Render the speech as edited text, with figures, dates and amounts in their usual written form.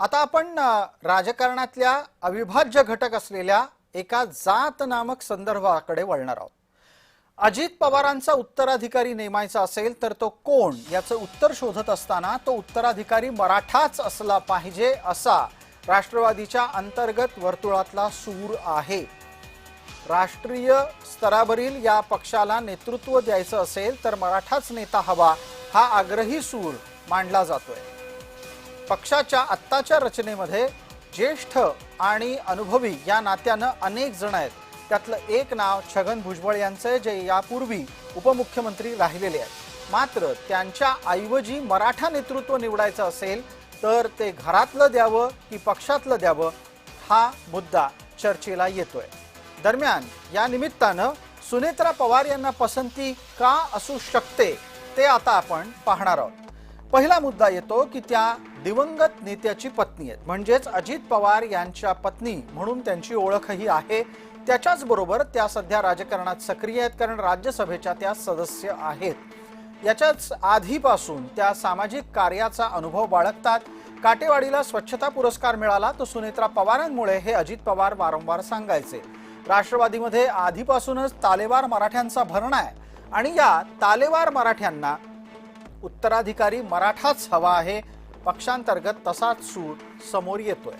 आता आपण राजकारणातल्या अविभाज्य घटक असलेल्या एका जात नामक संदर्भाकडे वळणार आहोत। अजित पवारांचा उत्तराधिकारी नेमायचा असेल तर तो कोण याचं उत्तर शोधत असताना तो उत्तराधिकारी मराठाच असला पाहिजे असा राष्ट्रवादीच्या अंतर्गत वर्तुळातला सूर आहे। राष्ट्रीय स्तरावरील या पक्षाला नेतृत्व द्यायचं असेल तर मराठाच नेता हवा हा आग्रही सूर मांडला जातोय। पक्षाच्या आत्ताच्या रचनेमध्ये ज्येष्ठ आणि अनुभवी या नात्यानं अनेक जण आहेत। त्यातलं एक नाव छगन भुजबळ यांचे, जे यापूर्वी उपमुख्यमंत्री राहिलेले आहेत। मात्र त्यांच्या ऐवजी मराठा नेतृत्व निवडायचं असेल तर ते घरातलं द्यावं की पक्षातलं द्यावं हा मुद्दा चर्चेला येतोय। दरम्यान या निमित्तानं सुनेत्रा पवार यांना पसंती का असू शकते ते आता आपण पाहणार आहोत। पहिला मुद्दा येतो की त्या दिवंगत नेत्याची पत्नी आहेत, म्हणजेच अजित पवार यांच्या पत्नी म्हणून त्यांची ओळखही आहे। त्याच्याच बरोबर त्या सध्या राजकारणात सक्रिय आहेत, कारण राज्यसभेच्या त्या सदस्य आहेत। याच्याच आधीपासून त्या सामाजिक कार्याचा अनुभव बाळगतात। काटेवाडीला स्वच्छता पुरस्कार मिळाला तो सुनेत्रा पवारांमुळे हे अजित पवार वारंवार सांगायचे। राष्ट्रवादीमध्ये आधीपासूनच तालेवार मराठ्यांचा भरणा आहे आणि या तालेवार मराठ्यांना उत्तराधिकारी मराठाच हवा आहे। पक्षांतर्गत तसाच सूर समोर येतोय।